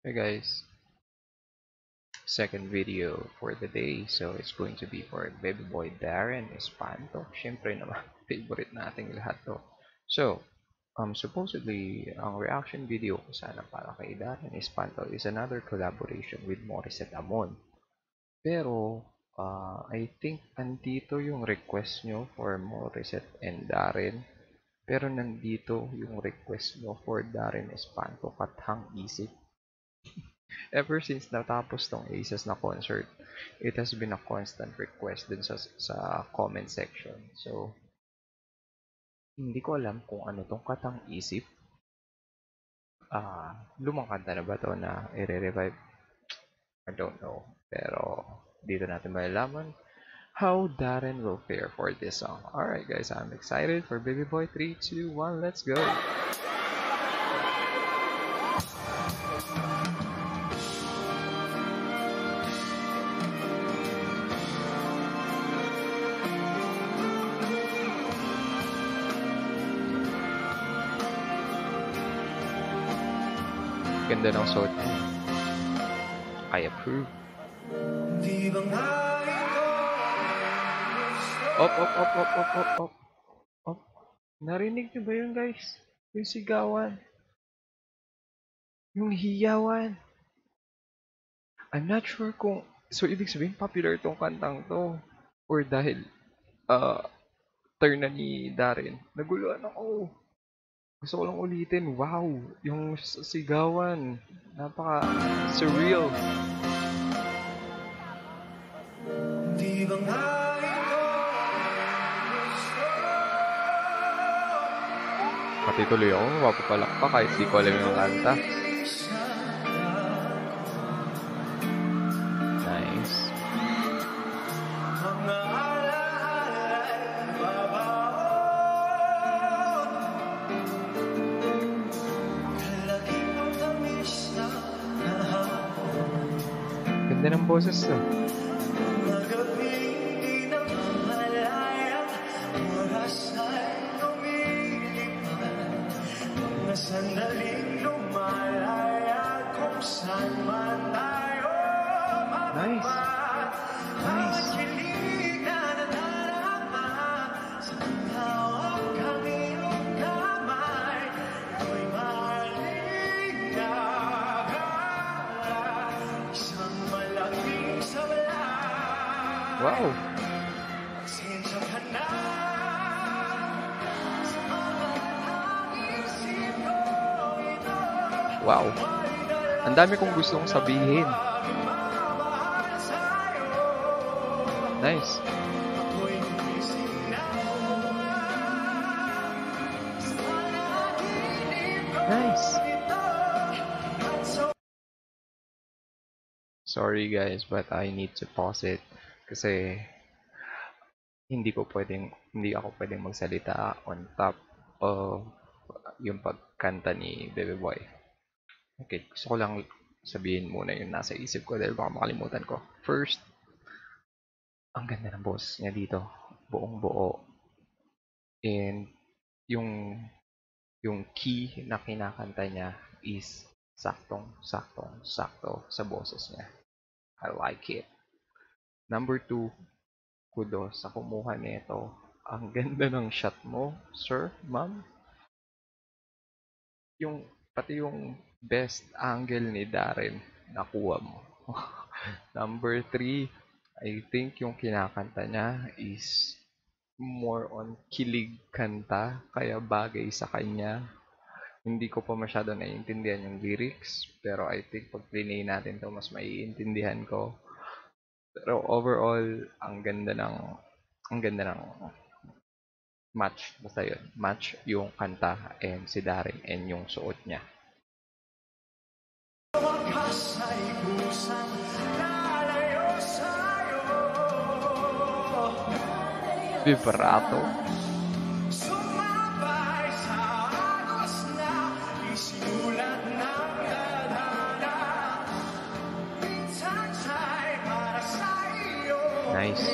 Hey guys, second video for the day. So it's going to be for Baby Boy Darren Espanto. Siyempre naman, favorite nating lahat to. So, supposedly, ang reaction video ko sana para kay Darren Espanto is another collaboration with Morissette Amon. Pero, I think andito yung request nyo for Morissette and Darren. Pero nandito yung request nyo for Darren Espanto, Kathang Isip. Ever since natapos tong Aces na concert, it has been a constant request din sa comment section. So, hindi ko alam kung ano tong Katang Isip. Lumang kanta na ba to na i-revive? I don't know. Pero, dito natin malalaman how Darren will fare for this song. Alright guys, I'm excited for Baby Boy 3, 2, 1, let's go! Ganda ng suot niya. I approve. Op. Narinig niyo ba yun guys? Yung sigawan. Yung hiyawan. I'm not sure kung... So, ibig sabihin, popular tong kantang to. Or dahil, turn na ni Darren. Naguluhan ako. Gusto ko lang ulitin. Wow! Yung sigawan. Napaka-surreal. Pati tuloy ako mapapalakpak kahit di ko alam yung kanta. Nice. Ganda ng boses to. Nice. Nice. Wow. Wow. Ang dami kong gustong sabihin. Nice. Nice. Sorry guys, but I need to pause it kasi hindi ako pwedeng magsalita on top of yung pagkanta ni Baby Boy. Okay, gusto ko lang sabihin muna yung nasa isip ko dahil baka makalimutan ko. First, ang ganda ng boss niya dito. Buong buo. And yung key na kinakanta niya is sakto sa boses niya. I like it. Number 2, kudos sa kumuha nito. Ang ganda ng shot mo, sir, ma'am. Pati yung best angle ni Darren nakuha mo. Number 3, I think yung kinakanta niya is more on kilig kanta, kaya bagay sa kanya. Hindi ko pa masyado naiintindihan yung lyrics, pero I think pag plinay natin to mas maiintindihan ko. Pero overall, ang ganda ng match. Basta yun, match yung kanta and si Darren and yung suot niya. Vibrato. Nice.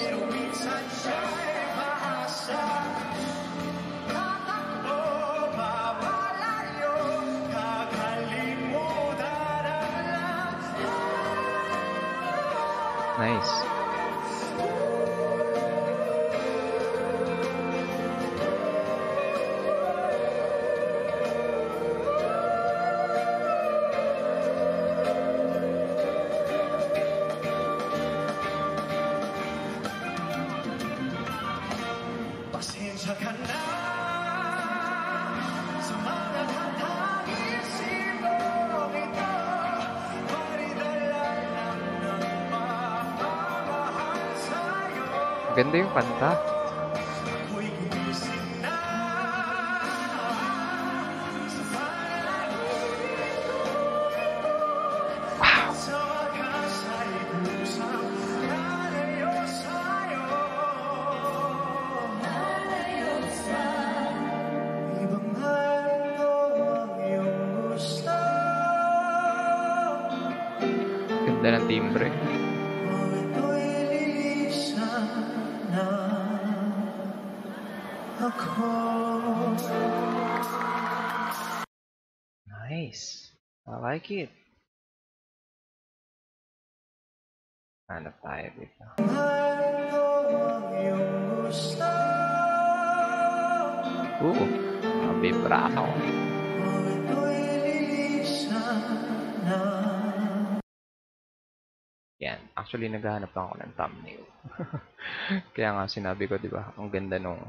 Nice. Pasensya ka na sa mga katagising mo ito. Paridala lang ng pagmamahal sa'yo. Ganda yung kanta. Ako'y gumising na sa panaginip ko. At sa wakas ay kusang lalayo sa'yo. Ibang mundo ang iyong gusto. Ganda ng timbre. Ako'y lilisan na ako. Nice. I like it. Hanap tayo dito. Mundo ang iyong gusto. Ang vibrato. Ako'y lilisan na. Yan. Actually, naghahanap lang ako ng thumbnail. Kaya nga sinabi ko, di ba, ang ganda nung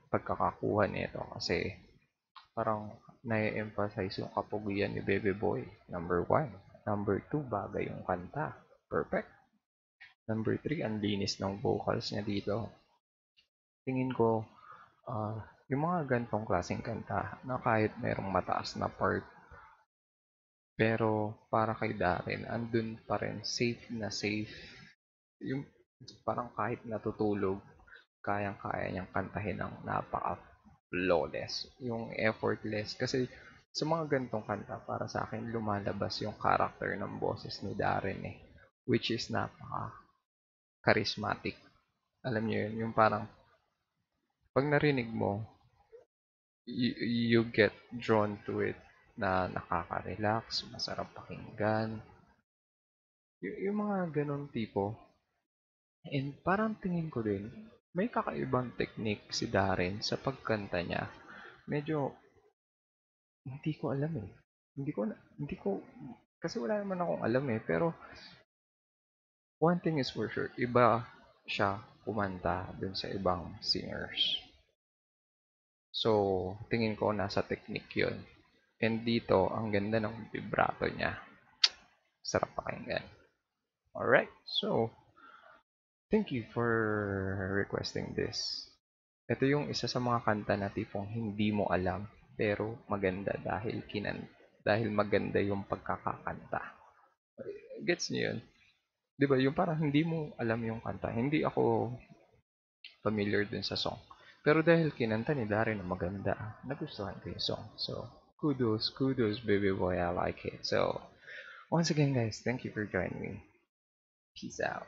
pagkakakuha nito kasi parang na-emphasize yung kapugian ni Bebe Boy. Number 1. Number 2, bagay yung kanta. Perfect. Number 3, ang linis ng vocals niya dito. Tingin ko, yung mga gantong klaseng kanta na kahit merong mataas na part, pero para kay Darren, andun pa rin, safe na safe. Yung parang kahit natutulog, kayang-kaya niyang kantahin ng napaka-flawless. Yung effortless. Kasi sa mga gantong kanta, para sa akin, lumalabas yung character ng boses ni Darren eh. Which is napaka-charismatic. Alam niyo yun, yung parang pag narinig mo, you get drawn to it na nakaka-relax, masarap pakinggan. Yung mga ganong tipo. And parang tingin ko din, may kakaibang technique si Darren sa pagkanta niya. Medyo, hindi ko alam eh. Hindi ko, kasi wala naman akong alam eh. Pero, one thing is for sure, iba siya kumanta dun sa ibang singers. So, tingin ko nasa technique yun. And dito, ang ganda ng vibrato niya. Sarap pakinggan. Alright, so, thank you for requesting this. Ito yung isa sa mga kanta na tipong hindi mo alam, pero maganda dahil maganda yung pagkakakanta. Gets niyo yun? 'Di ba? Yung parang hindi mo alam yung kanta. Hindi ako familiar dun sa song. Pero dahil kinanta ni Darren na maganda, nagustuhan ko yung song. So, kudos, baby boy, I like it. So, once again guys, thank you for joining me. Peace out.